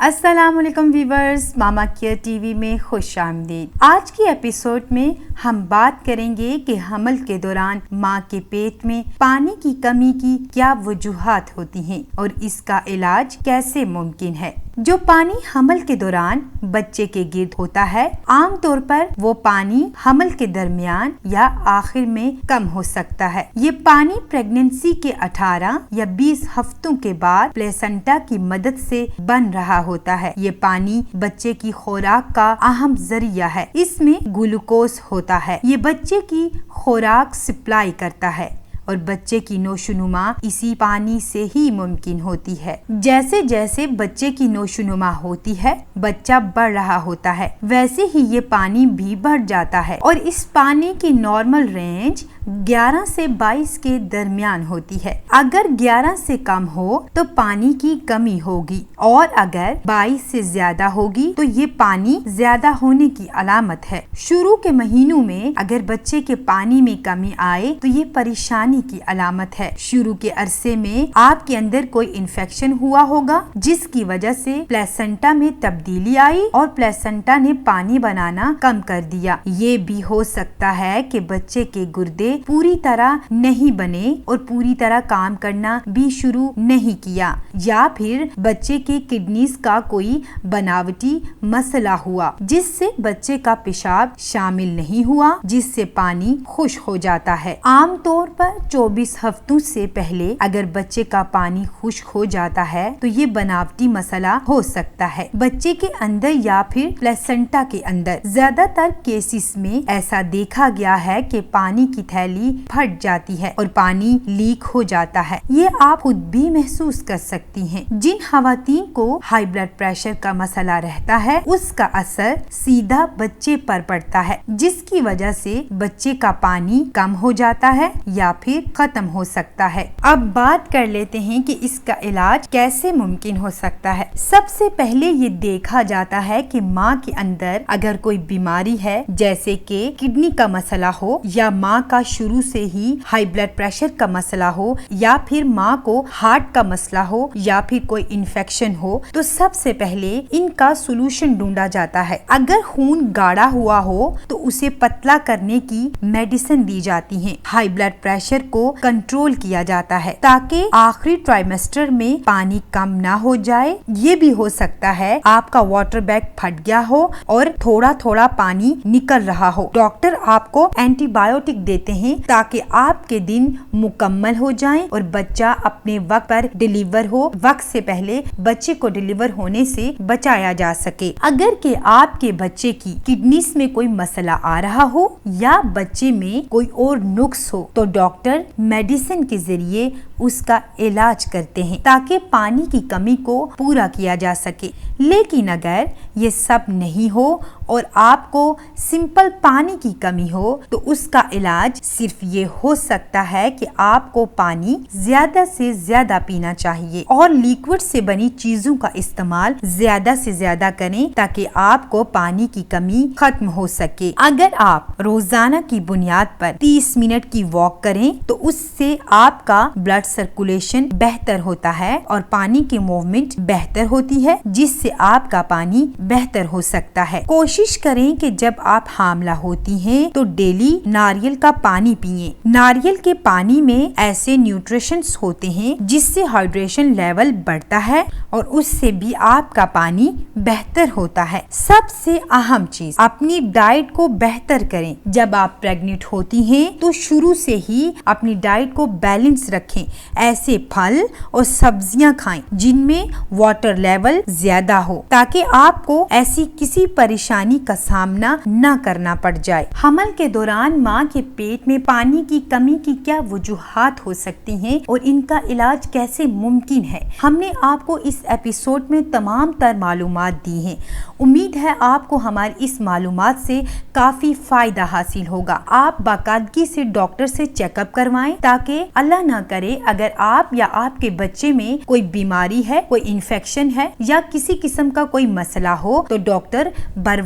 السلام علیکم ویورز، ماما care T V میں خوش آمدید۔ آج کی ایپیسوڈ میں ہم بات کریں گے کہ حمل کے دوران ماں کے پیٹ میں پانی کی کمی کی کیا وجوہات ہوتی ہیں اور اس کا علاج کیسے ممکن ہے۔ جو پانی حمل کے دوران بچے کے گرد ہوتا ہے، عام طور پر وہ پانی حمل کے درمیان یا آخر میں کم ہو سکتا ہے۔ یہ پانی پریگننسی کے 18 یا 20 ہفتوں کے بعد پلیسنٹا کی مدد سے بن رہا ہوتا ہے۔ یہ پانی بچے کی خوراک کا اہم ذریعہ ہے۔ اس میں گلوکوز ہوتا ہے۔ یہ بچے کی خوراک سپلائی کرتا ہے اور بچے کی نوشونما اسی پانی سے ہی ممکن ہوتی ہے۔ جیسے جیسے بچے کی نوشونما ہوتی ہے، بچہ بڑھ رہا ہوتا ہے، ویسے ہی یہ پانی بھی بڑھ جاتا ہے اور اس پانی کی نارمل رینج 11 سے 22 کے درمیان ہوتی ہے۔ اگر 11 سے کم ہو تو پانی کی کمی ہوگی اور اگر 22 سے زیادہ ہوگی تو یہ پانی زیادہ ہونے کی علامت ہے۔ شروع کے مہینوں میں اگر بچے کے پانی میں کمی آئے تو یہ پریشانی کی علامت ہے۔ شروع کے عرصے میں آپ کے اندر کوئی انفیکشن ہوا ہوگا جس کی وجہ سے پلیسنٹا میں تبدیلی آئی اور پلیسنٹا نے پانی بنانا کم کر دیا۔ یہ بھی ہو سکتا ہے کہ بچے کے گردے پوری طرح نہیں بنے اور پوری طرح کام کرنا بھی شروع نہیں کیا، یا پھر بچے کے کڈنیز کا کوئی بناوٹی مسئلہ ہوا جس سے بچے کا پیشاب شامل نہیں ہوا، جس سے پانی خشک ہو جاتا ہے۔ عام طور پر 24 ہفتوں سے پہلے اگر بچے کا پانی خشک ہو جاتا ہے تو یہ بناوٹی مسئلہ ہو سکتا ہے بچے کے اندر یا پھر پلیسنٹا کے اندر۔ زیادہ تر کیسز میں ایسا دیکھا گیا ہے کہ پانی کی تھیلی پھٹ جاتی ہے اور پانی لیک ہو جاتا ہے۔ یہ آپ خود بھی محسوس کر سکتی ہیں۔ جن خواتین کو ہائی بلڈ پریشر کا مسئلہ رہتا ہے اس کا اثر سیدھا بچے پر پڑتا ہے، جس کی وجہ سے بچے کا پانی کم ہو جاتا ہے یا پھر ختم ہو سکتا ہے۔ اب بات کر لیتے ہیں کہ اس کا علاج کیسے ممکن ہو سکتا ہے۔ سب سے پہلے یہ دیکھا جاتا ہے کہ ماں کے اندر اگر کوئی بیماری ہے، جیسے کہ کڈنی کا مسئلہ ہو یا ماں کا شروع سے ہی ہائی بلڈ پریشر کا مسئلہ ہو یا پھر ماں کو ہارٹ کا مسئلہ ہو یا پھر کوئی انفیکشن ہو، تو سب سے پہلے ان کا سولوشن ڈھونڈا جاتا ہے۔ اگر خون گاڑھا ہوا ہو تو اسے پتلا کرنے کی میڈیسن دی جاتی ہیں۔ ہائی بلڈ پریشر کو کنٹرول کیا جاتا ہے تاکہ آخری ٹرائیمیسٹر میں پانی کم نہ ہو جائے۔ یہ بھی ہو سکتا ہے آپ کا واٹر بیگ پھٹ گیا ہو اور تھوڑا تھوڑا پانی نکل رہا ہو۔ ڈاکٹر آپ کو اینٹی بایوٹک دیتے ہیں تاکہ آپ کے دن مکمل ہو جائیں اور بچہ اپنے وقت پر ڈیلیور ہو، وقت سے پہلے بچے کو ڈیلیور ہونے سے بچایا جا سکے۔ اگر کہ آپ کے بچے کی کڈنیز میں کوئی مسئلہ آ رہا ہو یا بچے میں کوئی اور نقص ہو تو ڈاکٹر میڈیسن کے ذریعے اس کا علاج کرتے ہیں تاکہ پانی کی کمی کو پورا کیا جا سکے۔ لیکن اگر یہ سب نہیں ہو اور آپ کو سمپل پانی کی کمی ہو تو اس کا علاج صرف یہ ہو سکتا ہے کہ آپ کو پانی زیادہ سے زیادہ پینا چاہیے اور لیکوڈ سے بنی چیزوں کا استعمال زیادہ سے زیادہ کریں تاکہ آپ کو پانی کی کمی ختم ہو سکے۔ اگر آپ روزانہ کی بنیاد پر 30 منٹ کی واک کریں تو اس سے آپ کا بلڈ سرکولیشن بہتر ہوتا ہے اور پانی کی موومنٹ بہتر ہوتی ہے، جس سے آپ کا پانی بہتر ہو سکتا ہے۔ کوشش کریں کہ جب آپ حاملہ ہوتی ہیں تو ڈیلی ناریل کا پانی پیئیں۔ ناریل کے پانی میں ایسے نیوٹریشنز ہوتے ہیں جس سے ہائیڈریشن لیول بڑھتا ہے اور اس سے بھی آپ کا پانی بہتر ہوتا ہے۔ سب سے اہم چیز، اپنی ڈائٹ کو بہتر کریں۔ جب آپ پریگننٹ ہوتی ہیں تو شروع سے ہی اپنی ڈائٹ کو بیلنس رکھیں۔ ایسے پھل اور سبزیاں کھائیں جن میں واٹر لیول زیادہ ہو تاکہ آپ کو ایسی کسی پریشانی کا سامنا نہ کرنا پڑ جائے۔ حمل کے دوران ماں کے پیٹ میں پانی کی کمی کی کیا وجوہات ہو سکتی ہیں اور ان کا علاج کیسے ممکن ہے، ہم نے آپ کو اس ایپیسوڈ میں تمام تر معلومات دی ہیں۔ امید ہے آپ کو ہماری اس معلومات سے کافی فائدہ حاصل ہوگا۔ آپ باقاعدگی سے ڈاکٹر سے چیک اپ کروائیں تاکہ اللہ نہ کرے اگر آپ یا آپ کے بچے میں کوئی بیماری ہے، کوئی انفیکشن ہے یا کسی قسم کا کوئی مسئلہ ہو تو ڈاکٹر بر